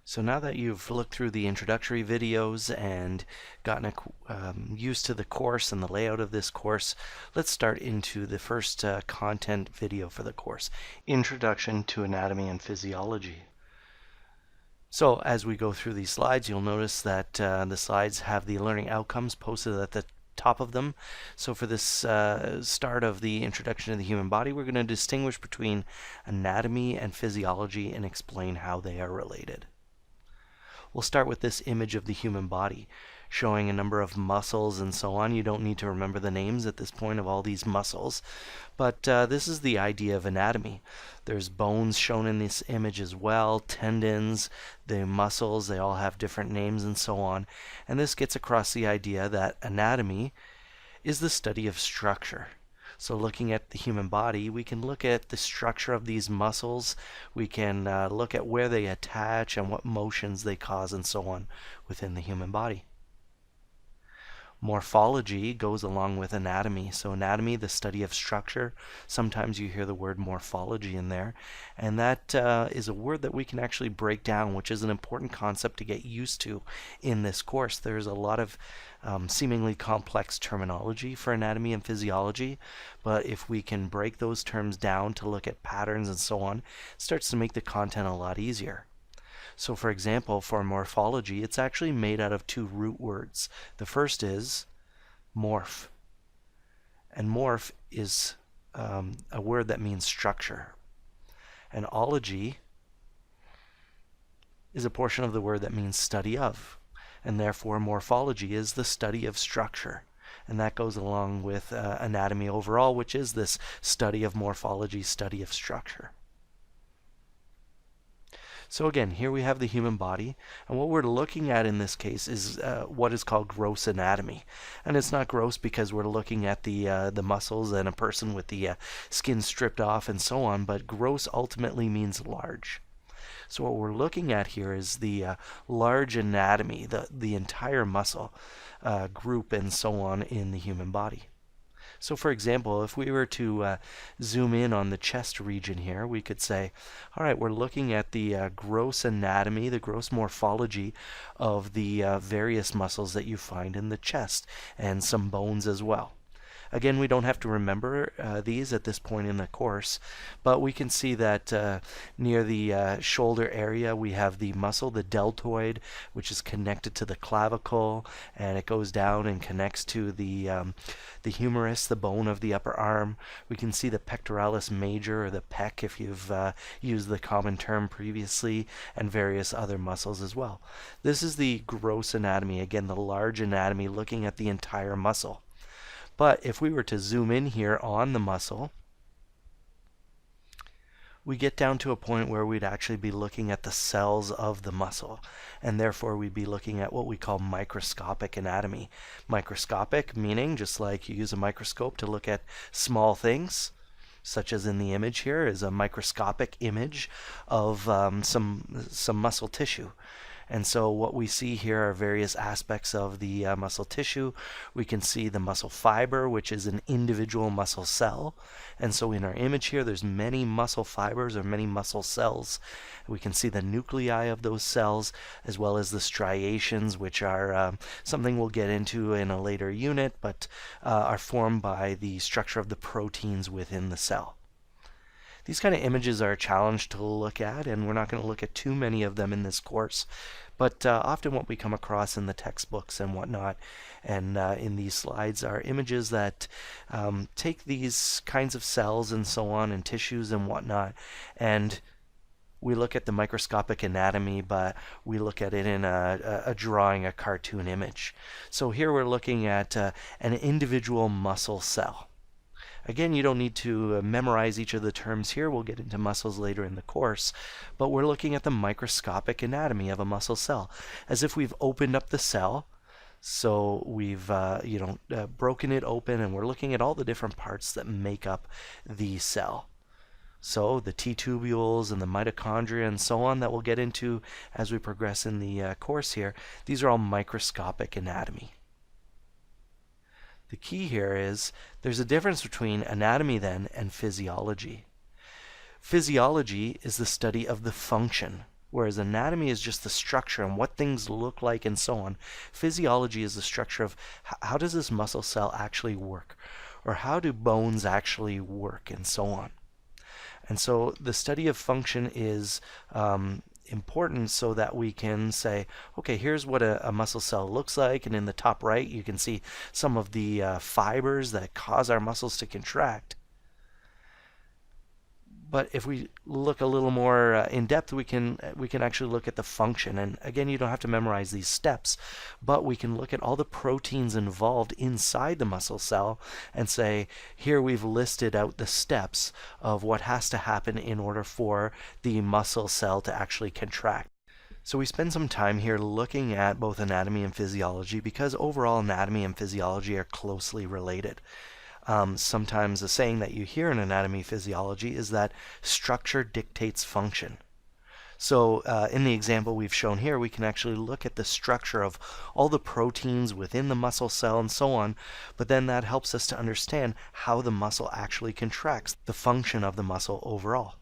So now that you've looked through the introductory videos and gotten used to the course and the layout of this course, let's start into the first content video for the course, Introduction to Anatomy and Physiology. So as we go through these slides, you'll notice that the slides have the learning outcomes posted at the top of them. So for this start of the introduction to the human body, we're going to distinguish between anatomy and physiology and explain how they are related. We'll start with this image of the human body, showing a number of muscles and so on. You don't need to remember the names at this point of all these muscles, but this is the idea of anatomy. There's bones shown in this image as well, tendons, the muscles, they all have different names and so on. And this gets across the idea that anatomy is the study of structure. So looking at the human body, we can look at the structure of these muscles. We can look at where they attach and what motions they cause and so on within the human body. Morphology goes along with anatomy. So anatomy, the study of structure. Sometimes you hear the word morphology in there. And that is a word that we can actually break down, which is an important concept to get used to in this course. There's a lot of seemingly complex terminology for anatomy and physiology, but if we can break those terms down to look at patterns and so on, it starts to make the content a lot easier. So for example, for morphology, it's actually made out of two root words. The first is morph, and morph is a word that means structure. And ology is a portion of the word that means study of, and therefore morphology is the study of structure. And that goes along with anatomy overall, which is this study of morphology, study of structure. So again, here we have the human body, and what we're looking at in this case is what is called gross anatomy. And it's not gross because we're looking at the muscles and a person with the skin stripped off and so on, but gross ultimately means large. So what we're looking at here is the large anatomy, the entire muscle group and so on in the human body. So for example, if we were to zoom in on the chest region here, we could say, all right, we're looking at the gross anatomy, the gross morphology of the various muscles that you find in the chest, and some bones as well. Again, we don't have to remember these at this point in the course, but we can see that near the shoulder area we have the muscle, the deltoid, which is connected to the clavicle, and it goes down and connects to the humerus, the bone of the upper arm. We can see the pectoralis major, or the pec if you've used the common term previously, and various other muscles as well. This is the gross anatomy, again the large anatomy looking at the entire muscle. But if we were to zoom in here on the muscle, we get down to a point where we'd actually be looking at the cells of the muscle, and therefore we'd be looking at what we call microscopic anatomy. Microscopic meaning just like you use a microscope to look at small things, such as in the image here is a microscopic image of some muscle tissue. And so what we see here are various aspects of the muscle tissue. We can see the muscle fiber, which is an individual muscle cell. And so in our image here, there's many muscle fibers or many muscle cells. We can see the nuclei of those cells, as well as the striations, which are something we'll get into in a later unit, but are formed by the structure of the proteins within the cell. These kind of images are a challenge to look at, and we're not going to look at too many of them in this course, but often what we come across in the textbooks and whatnot and in these slides are images that take these kinds of cells and so on and tissues and whatnot, and we look at the microscopic anatomy, but we look at it in a drawing, a cartoon image. So here we're looking at an individual muscle cell. Again, you don't need to memorize each of the terms here. We'll get into muscles later in the course. But we're looking at the microscopic anatomy of a muscle cell, as if we've opened up the cell. So we've broken it open, and we're looking at all the different parts that make up the cell. So the T-tubules and the mitochondria and so on that we'll get into as we progress in the course here, these are all microscopic anatomy. The key here is there's a difference between anatomy then and physiology. Physiology is the study of the function Whereas anatomy is just the structure and what things look like and so on. Physiology is the structure of how does this muscle cell actually work? Or how do bones actually work and so on. And so the study of function is important so that we can say, okay, here's what a muscle cell looks like. And in the top right, you can see some of the fibers that cause our muscles to contract. But if we look a little more in depth, we can actually look at the function. And again, you don't have to memorize these steps, but we can look at all the proteins involved inside the muscle cell and say, here we've listed out the steps of what has to happen in order for the muscle cell to actually contract. So we spend some time here looking at both anatomy and physiology because overall anatomy and physiology are closely related. Sometimes a saying that you hear in anatomy physiology is that structure dictates function. So in the example we've shown here, we can actually look at the structure of all the proteins within the muscle cell and so on, but then that helps us to understand how the muscle actually contracts, the function of the muscle overall.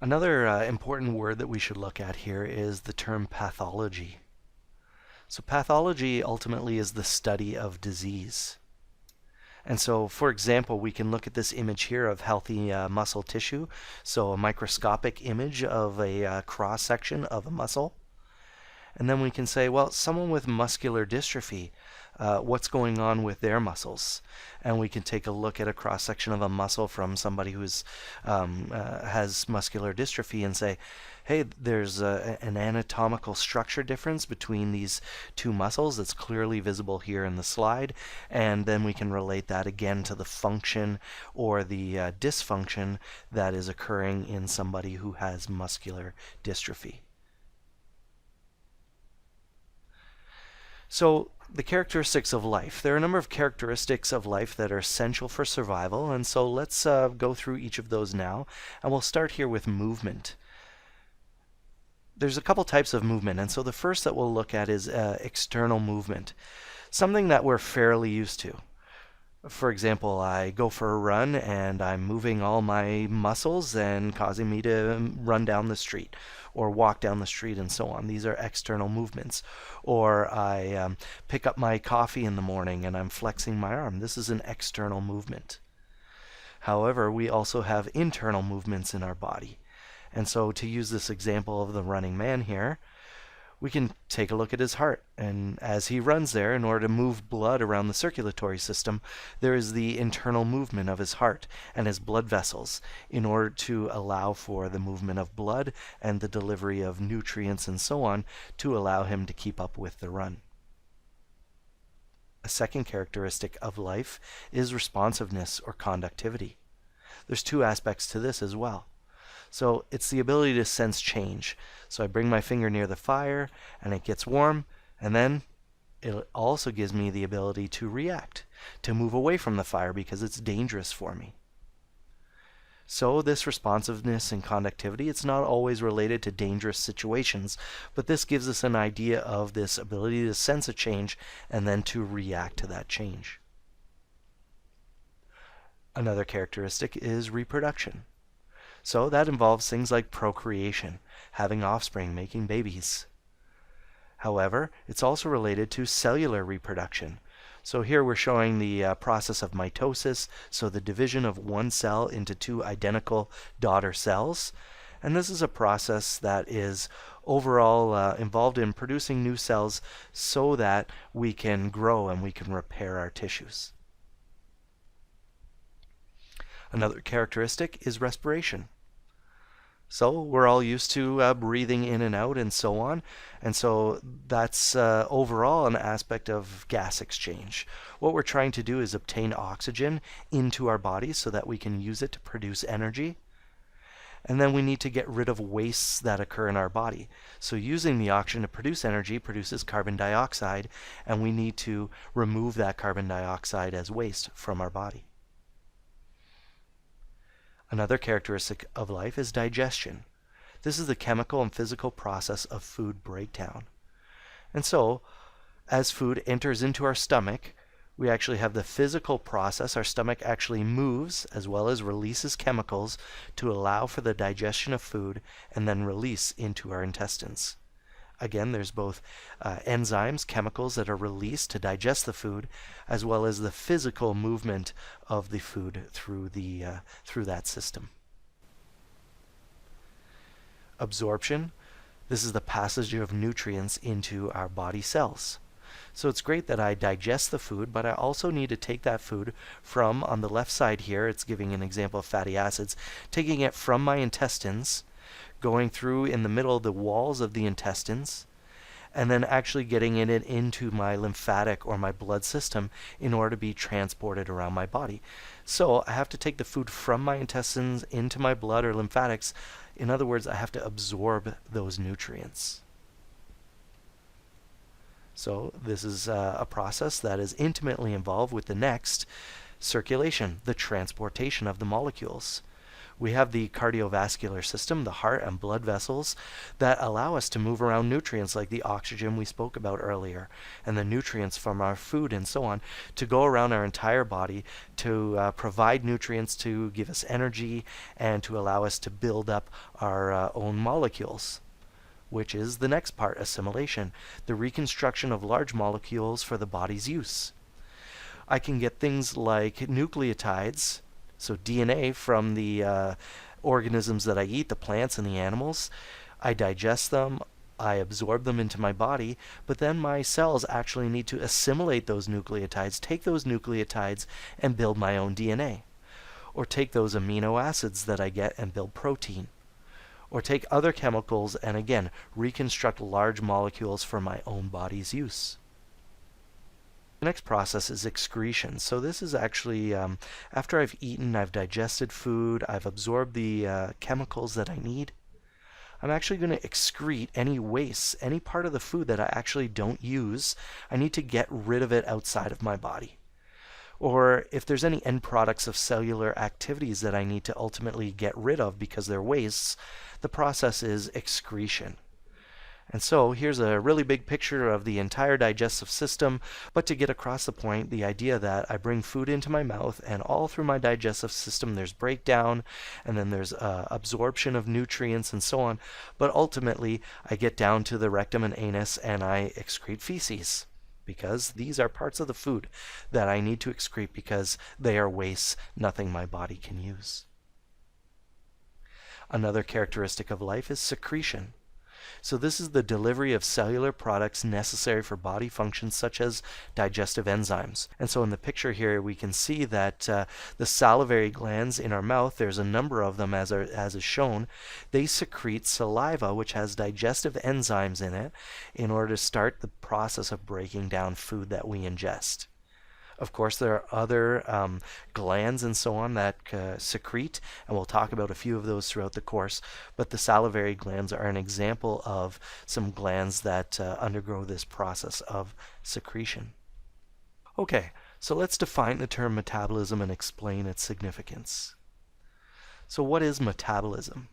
Another important word that we should look at here is the term pathology. So pathology ultimately is the study of disease. And so, for example, we can look at this image here of healthy muscle tissue. So a microscopic image of a cross-section of a muscle. And then we can say, well, someone with muscular dystrophy, what's going on with their muscles? And we can take a look at a cross-section of a muscle from somebody who's has muscular dystrophy and say, hey, there's an anatomical structure difference between these two muscles that's clearly visible here in the slide, and then we can relate that again to the function or the dysfunction that is occurring in somebody who has muscular dystrophy. So the characteristics of life. There are a number of characteristics of life that are essential for survival, and so let's go through each of those now, and we'll start here with movement. There's a couple types of movement, and so the first that we'll look at is external movement, something that we're fairly used to. For example, I go for a run and I'm moving all my muscles and causing me to run down the street or walk down the street and so on. These are external movements. Or I pick up my coffee in the morning and I'm flexing my arm. This is an external movement. However, we also have internal movements in our body. And so to use this example of the running man here, we can take a look at his heart. And as he runs there, in order to move blood around the circulatory system, there is the internal movement of his heart and his blood vessels in order to allow for the movement of blood and the delivery of nutrients and so on to allow him to keep up with the run. A second characteristic of life is responsiveness or conductivity. There's two aspects to this as well. So it's the ability to sense change. So I bring my finger near the fire and it gets warm, and then it also gives me the ability to react, to move away from the fire because it's dangerous for me. So this responsiveness and conductivity, it's not always related to dangerous situations, but this gives us an idea of this ability to sense a change and then to react to that change. Another characteristic is reproduction. So that involves things like procreation, having offspring, making babies. However, it's also related to cellular reproduction. So here we're showing the process of mitosis, so the division of one cell into two identical daughter cells. And this is a process that is overall involved in producing new cells so that we can grow and we can repair our tissues. Another characteristic is respiration. So we're all used to breathing in and out and so on. And so that's overall an aspect of gas exchange. What we're trying to do is obtain oxygen into our bodies so that we can use it to produce energy. And then we need to get rid of wastes that occur in our body. So using the oxygen to produce energy produces carbon dioxide, and we need to remove that carbon dioxide as waste from our body. Another characteristic of life is digestion. This is the chemical and physical process of food breakdown. And so, as food enters into our stomach, We actually have the physical process. Our stomach actually moves as well as releases chemicals to allow for the digestion of food and then release into our intestines. Again, there's both enzymes, chemicals that are released to digest the food, as well as the physical movement of the food through that system. Absorption. This is the passage of nutrients into our body cells. So it's great that I digest the food, but I also need to take that food from, on the left side here, it's giving an example of fatty acids, taking it from my intestines, going through in the middle of the walls of the intestines, and then actually getting it into my lymphatic or my blood system in order to be transported around my body. So I have to take the food from my intestines into my blood or lymphatics. In other words, I have to absorb those nutrients. So this is a process that is intimately involved with the next, circulation, the transportation of the molecules. We have the cardiovascular system, the heart and blood vessels, that allow us to move around nutrients like the oxygen we spoke about earlier, and the nutrients from our food and so on, to go around our entire body to provide nutrients to give us energy and to allow us to build up our own molecules, which is the next part, assimilation, the reconstruction of large molecules for the body's use. I can get things like nucleotides, so DNA from the organisms that I eat, the plants and the animals. I digest them, I absorb them into my body, but then my cells actually need to assimilate those nucleotides, take those nucleotides and build my own DNA. Or take those amino acids that I get and build protein. Or take other chemicals and again reconstruct large molecules for my own body's use. The next process is excretion. So this is actually after I've eaten, I've digested food, I've absorbed the chemicals that I need. I'm actually going to excrete any waste, any part of the food that I actually don't use. I need to get rid of it outside of my body. Or if there's any end products of cellular activities that I need to ultimately get rid of because they're wastes, the process is excretion. And so here's a really big picture of the entire digestive system, but to get across the point, the idea that I bring food into my mouth and all through my digestive system there's breakdown and then there's absorption of nutrients and so on, but ultimately I get down to the rectum and anus and I excrete feces, because these are parts of the food that I need to excrete because they are wastes, nothing my body can use. Another characteristic of life is secretion. So this is the delivery of cellular products necessary for body functions such as digestive enzymes. And so in the picture here we can see that the salivary glands in our mouth, there's a number of them as is shown, they secrete saliva which has digestive enzymes in it in order to start the process of breaking down food that we ingest. Of course, there are other glands and so on that secrete, and we'll talk about a few of those throughout the course, but the salivary glands are an example of some glands that undergo this process of secretion. Okay, so let's define the term metabolism and explain its significance. So what is metabolism?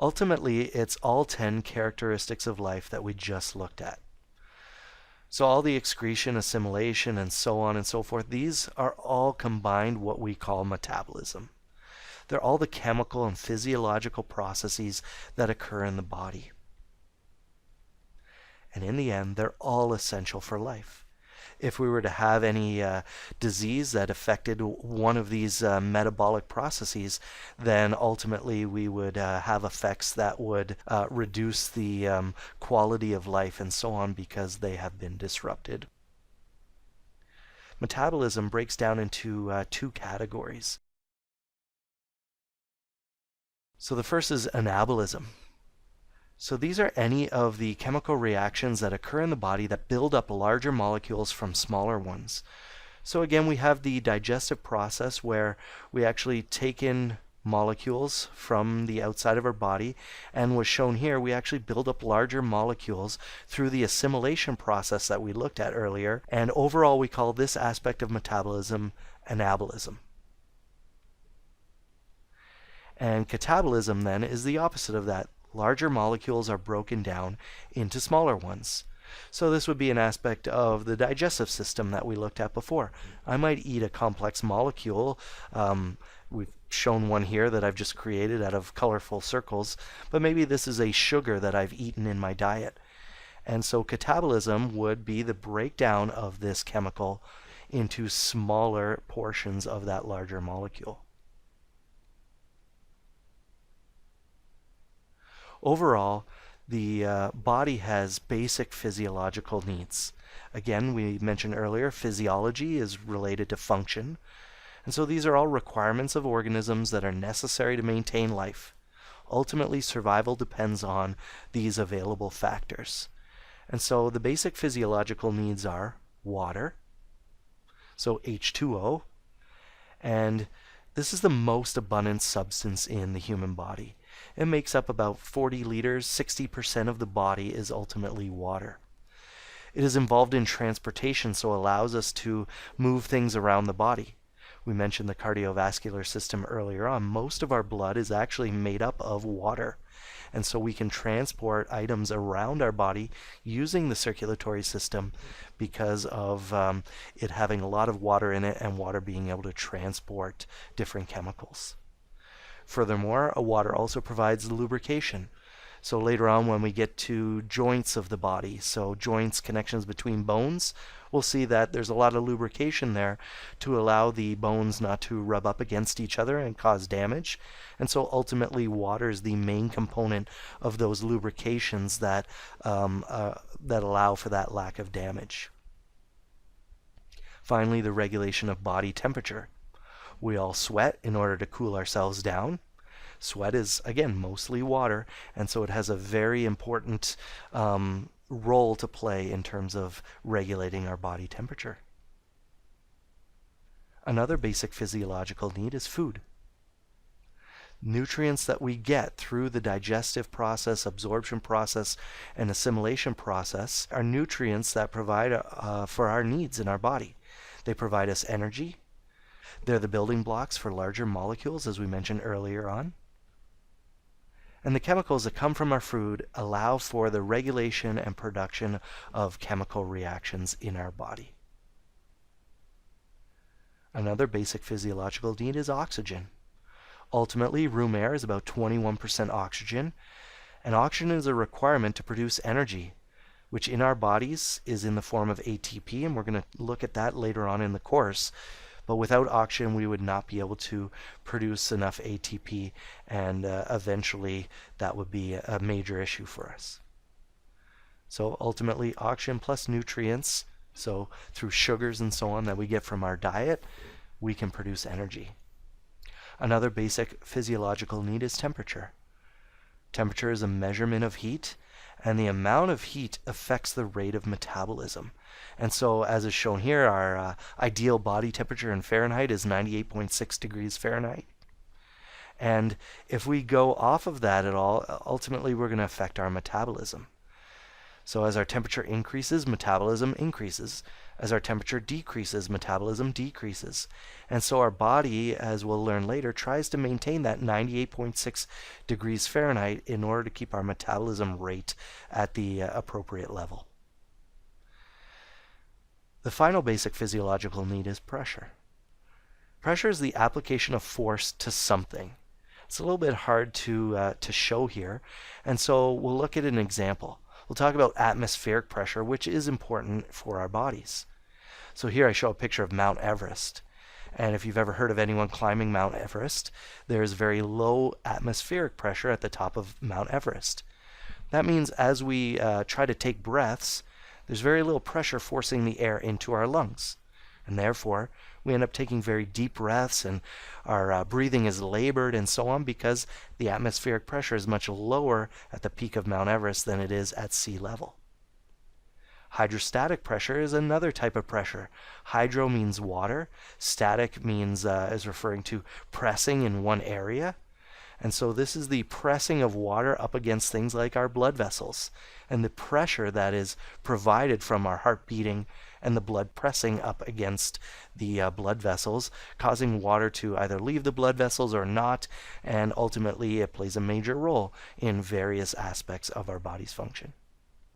Ultimately, it's all 10 characteristics of life that we just looked at. So all the excretion, assimilation, and so on and so forth, these are all combined what we call metabolism. They're all the chemical and physiological processes that occur in the body. And in the end, they're all essential for life. If we were to have any disease that affected one of these metabolic processes, then ultimately we would have effects that would reduce the quality of life and so on because they have been disrupted. Metabolism breaks down into two categories. So the first is anabolism. So these are any of the chemical reactions that occur in the body that build up larger molecules from smaller ones. So again, we have the digestive process where we actually take in molecules from the outside of our body, and was shown here, we actually build up larger molecules through the assimilation process that we looked at earlier, and overall we call this aspect of metabolism anabolism. And catabolism then is the opposite of that. Larger molecules are broken down into smaller ones. So this would be an aspect of the digestive system that we looked at before. I might eat a complex molecule. We've shown one here that I've just created out of colorful circles, but maybe this is a sugar that I've eaten in my diet. And so catabolism would be the breakdown of this chemical into smaller portions of that larger molecule. Overall, the body has basic physiological needs. Again, we mentioned earlier, physiology is related to function. And so these are all requirements of organisms that are necessary to maintain life. Ultimately, survival depends on these available factors. And so the basic physiological needs are water, so H2O, and this is the most abundant substance in the human body. It makes up about 40 liters, 60% of the body is ultimately water. It is involved in transportation, so allows us to move things around the body. We mentioned the cardiovascular system earlier on. Most of our blood is actually made up of water. And so we can transport items around our body using the circulatory system because of it having a lot of water in it and water being able to transport different chemicals. Furthermore, water also provides lubrication. So later on when we get to joints of the body, so joints, connections between bones, we'll see that there's a lot of lubrication there to allow the bones not to rub up against each other and cause damage. And so ultimately water is the main component of those lubrications that allow for that lack of damage. Finally, the regulation of body temperature. We all sweat in order to cool ourselves down. Sweat is, again, mostly water, and so it has a very important role to play in terms of regulating our body temperature. Another basic physiological need is food. Nutrients that we get through the digestive process, absorption process, and assimilation process are nutrients that provide for our needs in our body. They provide us energy. They're the building blocks for larger molecules, as we mentioned earlier on. And the chemicals that come from our food allow for the regulation and production of chemical reactions in our body. Another basic physiological need is oxygen. Ultimately, room air is about 21% oxygen, and oxygen is a requirement to produce energy, which in our bodies is in the form of ATP, and we're going to look at that later on in the course. But without oxygen, we would not be able to produce enough ATP, and eventually that would be a major issue for us. So ultimately, oxygen plus nutrients, so through sugars and so on that we get from our diet, we can produce energy. Another basic physiological need is temperature. Temperature is a measurement of heat, and the amount of heat affects the rate of metabolism. And so, as is shown here, our ideal body temperature in Fahrenheit is 98.6 degrees Fahrenheit. And if we go off of that at all, ultimately we're going to affect our metabolism. So as our temperature increases, metabolism increases. As our temperature decreases, metabolism decreases. And so our body, as we'll learn later, tries to maintain that 98.6 degrees Fahrenheit in order to keep our metabolism rate at the appropriate level. The final basic physiological need is pressure. Pressure is the application of force to something. It's a little bit hard to show here, and so we'll look at an example. We'll talk about atmospheric pressure, which is important for our bodies. So here I show a picture of Mount Everest. And if you've ever heard of anyone climbing Mount Everest, there's very low atmospheric pressure at the top of Mount Everest. That means as we try to take breaths, there's very little pressure forcing the air into our lungs. And therefore, we end up taking very deep breaths, and our breathing is labored and so on because the atmospheric pressure is much lower at the peak of Mount Everest than it is at sea level. Hydrostatic pressure is another type of pressure. Hydro means water. Static means is referring to pressing in one area. And so this is the pressing of water up against things like our blood vessels, and the pressure that is provided from our heart beating and the blood pressing up against the blood vessels, causing water to either leave the blood vessels or not, and ultimately it plays a major role in various aspects of our body's function.